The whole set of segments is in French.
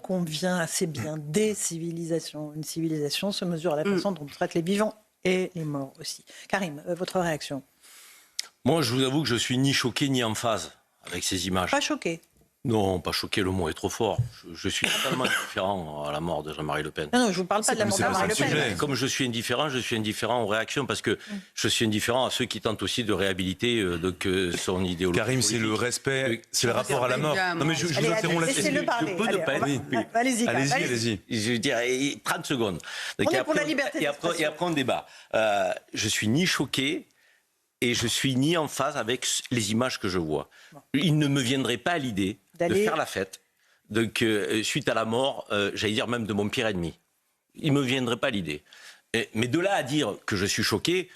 convient assez bien. Des civilisations. Une civilisation se mesure à la façon dont on traite les vivants et les morts aussi. Karim, votre réaction? Moi, je vous avoue que je suis ni choqué ni en phase avec ces images. Pas choqué? Non, pas choqué, le mot est trop fort. Je suis totalement indifférent à la mort de Jean-Marie Le Pen. Non, je ne vous parle pas de la mort de Jean-Marie Le Pen. Comme je suis indifférent aux réactions, parce que je suis indifférent à ceux qui tentent aussi de réhabiliter son idéologie. Karim, c'est le respect, c'est le rapport à la mort. Non mais je vous interromps là-dessus. Laissez-le parler. Allez-y. Je veux dire, 30 secondes. On est pour la liberté d'expression. Et après on débat. Je suis ni choqué et je suis ni en phase avec les images que je vois. Il ne me viendrait pas à l'idée de faire la fête suite à la mort, j'allais dire même de mon pire ennemi. Il ne me viendrait pas à l'idée. Mais de là à dire que je suis choqué,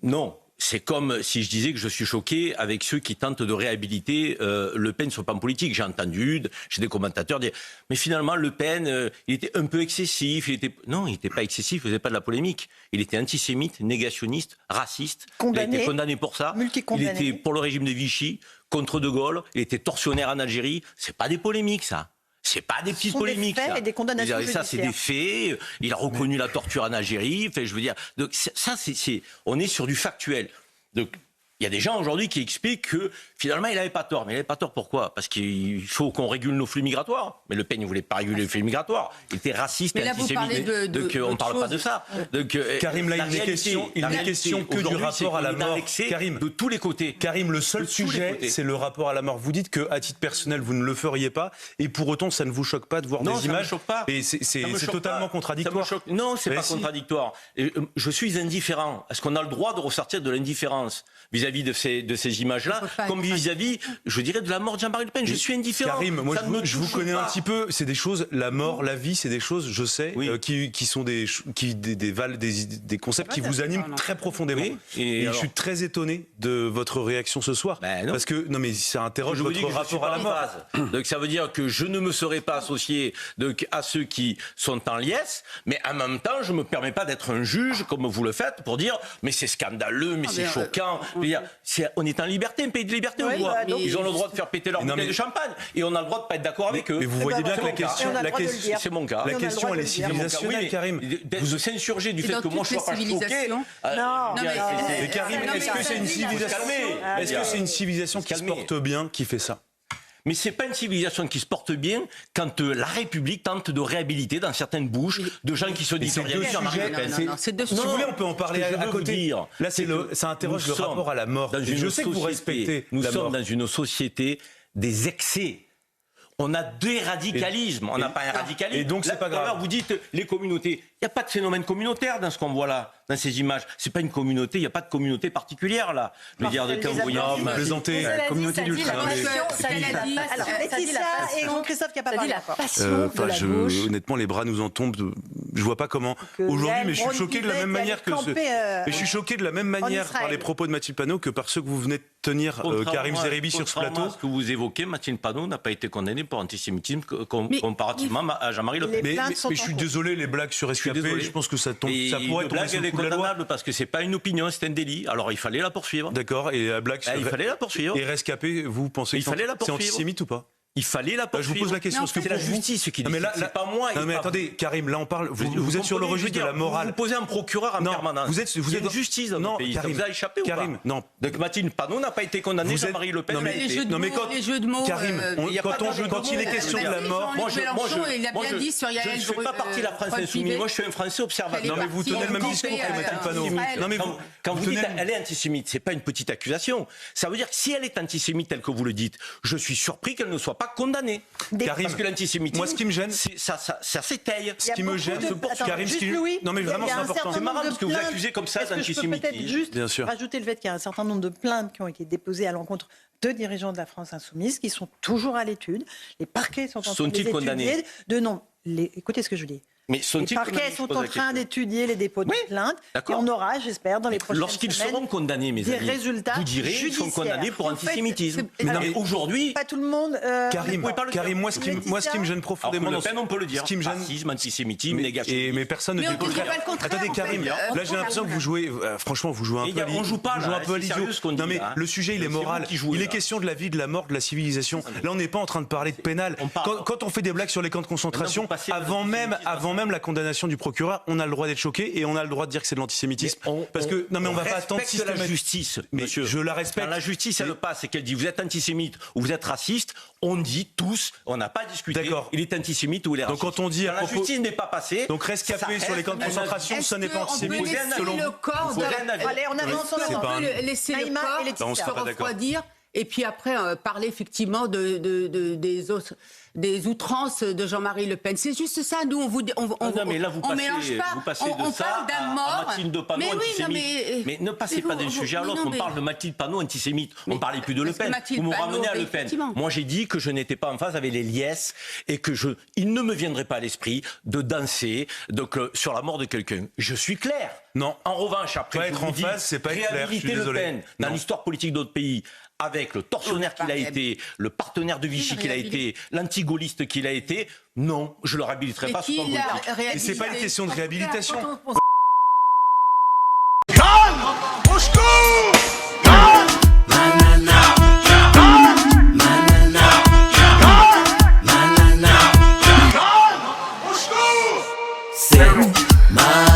non. C'est comme si je disais que je suis choqué avec ceux qui tentent de réhabiliter Le Pen sur le plan politique. J'ai entendu chez des commentateurs dire « Mais finalement, Le Pen, il était un peu excessif. » Non, il n'était pas excessif, il ne faisait pas de la polémique. Il était antisémite, négationniste, raciste. Condamné. Il a été condamné pour ça. Il était pour le régime de Vichy, contre De Gaulle. Il était tortionnaire en Algérie. Ce n'est pas des polémiques, ça. C'est pas des petites polémiques. Des faits et des condamnations ça, c'est des faits. Il a reconnu la torture en Algérie. Enfin, je veux dire, donc ça, on est sur du factuel. Donc, il y a des gens aujourd'hui qui expliquent que finalement il n'avait pas tort. Mais il n'avait pas tort pourquoi? Parce qu'il faut qu'on régule nos flux migratoires. Mais Le Pen ne voulait pas réguler les flux migratoires. Il était raciste et antisémite. Donc on ne parle pas de ça. Donc, Karim, là, il n'est question que du rapport à la mort. Karim, de tous les côtés. Karim, le seul sujet, c'est le rapport à la mort. Vous dites qu'à titre personnel, vous ne le feriez pas. Et pour autant, ça ne vous choque pas de voir des images? Non, ça ne me choque pas. Et c'est totalement contradictoire. Non, c'est pas contradictoire. Je suis indifférent. Est-ce qu'on a le droit de ressortir de l'indifférence vis-à-vis de ces images-là, comme vis-à-vis, je dirais, de la mort de Jean-Marie Le Pen? Je suis indifférent. Karim, moi je vous connais un petit peu, c'est des choses, la mort, la vie, c'est des choses, je sais, qui sont des concepts qui vous animent très profondément. Oui. Et je suis très étonné de votre réaction ce soir. Parce que, non mais ça interroge votre rapport à la mort. Donc ça veut dire que je ne me serais pas associé à ceux qui sont en liesse, mais en même temps, je ne me permets pas d'être un juge, comme vous le faites, pour dire, mais c'est scandaleux, mais c'est choquant. On est en liberté, un pays de liberté, on voit. Ils ont le droit de faire péter leur bouteille de champagne. Et on a le droit de ne pas être d'accord avec eux. Mais vous voyez bien que la question, c'est mon cas. La question, elle est civilisationnelle, Karim. Vous vous insurgez du fait que moi, je ne sois pas choqué. Non, mais Karim, est-ce que c'est une civilisation? Est-ce que c'est une civilisation qui se porte bien, qui fait ça? Mais ce n'est pas une civilisation qui se porte bien quand la République tente de réhabiliter dans certaines bouches de gens qui se disent... Si vous voulez, on peut en parler à côté. Là, ça interroge le rapport à la mort. Je sais que vous respectez la mort. Nous sommes dans une société des excès. On a des radicalismes, on n'a pas un radicalisme. Et donc, c'est pas grave. Vous dites les communautés. Il n'y a pas de phénomène communautaire dans ce qu'on voit là, dans ces images. C'est pas une communauté, il n'y a pas de communauté particulière là. Je veux dire, quand vous voyez... Non, vous plaisantez. La communauté d'ultra. Alors, Laetitia et Jean-Christophe qui a pas parlé. La passion de la gauche. Honnêtement, les bras nous en tombent. Je vois pas comment. Aujourd'hui, mais je suis choqué de la même manière que... Mais je suis choqué de la même manière par les propos de Mathilde Panot que par ceux que vous venez de tenir, Karim Zeribi, sur ce plateau. Ce que vous évoquez, Mathilde Panot n'a pas été condamnée pour antisémitisme comparativement à Jean-Marie Le Pen. Mais je suis désolé, les blagues sur SQAP, je pense que ça pourrait tomber sous le coup de la loi. Parce que c'est pas une opinion, c'est un délit. Alors il fallait la poursuivre. D'accord, et la blague il fallait la poursuivre. Et rescapé, vous pensez que c'est antisémite ou pas? Il fallait la poursuivre. Je vous pose la question. C'est la justice qui dit. C'est pas moi. Non mais attendez, Karim, là on parle. Vous êtes sur le registre de la morale. Vous posez un procureur en permanence. Vous êtes une justice dans le pays. Ça vous a échappé ou pas? Karim, non. Donc Mathilde Panot n'a pas été condamnée. Jean-Marie Le Pen. Non mais quand Karim, quand il est question de la mort, moi je il a bien dit sur Yael. Je ne fais pas partie de la France insoumise. Moi je suis un Français observateur. Non mais vous tenez le même discours que Mathilde Panot. Non mais quand vous dites elle est antisémite, c'est pas une petite accusation. Ça veut dire que si elle est antisémite telle que vous le dites, je suis surpris qu'elle ne soit pas condamnée. Karim, parce que l'antisémitisme, moi ce qui me gêne, ça s'étaye. Ce qui me gêne, Karim, non mais vraiment c'est important. C'est marrant parce que vous accusez comme ça d'antisémitisme. Peut-être juste rajouter le fait qu'il y a un certain nombre de plaintes qui ont été déposées à l'encontre de dirigeants de la France insoumise qui sont toujours à l'étude. Les parquets sont en train de les étudier. Écoutez ce que je dis. Mais les parquets sont en train d'étudier les dépôts de plainte. Et on aura, j'espère, dans les prochaines semaines, lorsqu'ils seront condamnés, mes amis, résultats vous direz qu'ils sont condamnés pour antisémitisme. Mais aujourd'hui, pas tout le monde. Karim, moi, ce qui me gêne profondément dans Le Pen, on peut le dire. Racisme, antisémitisme, négationnisme. Mais personne ne dit le contraire. Attendez, Karim, là j'ai l'impression que vous jouez. Franchement, vous jouez un peu à l'idiot. On joue pas à l'idiot. Non mais le sujet, il est moral. Il est question de la vie, de la mort, de la civilisation. Là, on n'est pas en train de parler de pénal. Quand on fait des blagues sur les camps de concentration, avant même la condamnation du procureur, on a le droit d'être choqué et on a le droit de dire que c'est de l'antisémitisme. Parce que non mais on va pas attendre systématiquement la justice, monsieur. Je la respecte. Quand la justice elle passe et qu'elle dit vous êtes antisémite ou vous êtes raciste, on dit tous, on n'a pas discuté. D'accord. Il est antisémite ou il est raciste. Donc quand on dit la justice n'est pas passée. Donc rescapé sur les camps de concentration, ça n'est pas antisémite. Selon le corps. Allez, on avance. On peut laisser le corps se refroidir. Et puis après, parler effectivement des outrances de Jean-Marie Le Pen. C'est juste ça. Nous, non, mais là, vous mélange pas. Vous passez on parle d'un mort. Mathilde Panot, antisémite. Mais ne passez pas d'un sujet à l'autre. On parle de Mathilde Panot, antisémite. On ne parlait plus de Le Pen. Vous me ramenez à Le Pen. Moi, j'ai dit que je n'étais pas en phase avec les liesses et que il ne me viendrait pas à l'esprit de danser sur la mort de quelqu'un. Je suis clair. Non. En revanche, après, être en phase, c'est pas clair. Réhabiliter Le Pen dans l'histoire politique d'autres pays, avec le tortionnaire qu'il a été, le partenaire de Vichy qu'il a été, l'antigaulliste qu'il a été, non, je le réhabiliterai pas sous forme politique. Et c'est pas une question de réhabilitation. C'est ma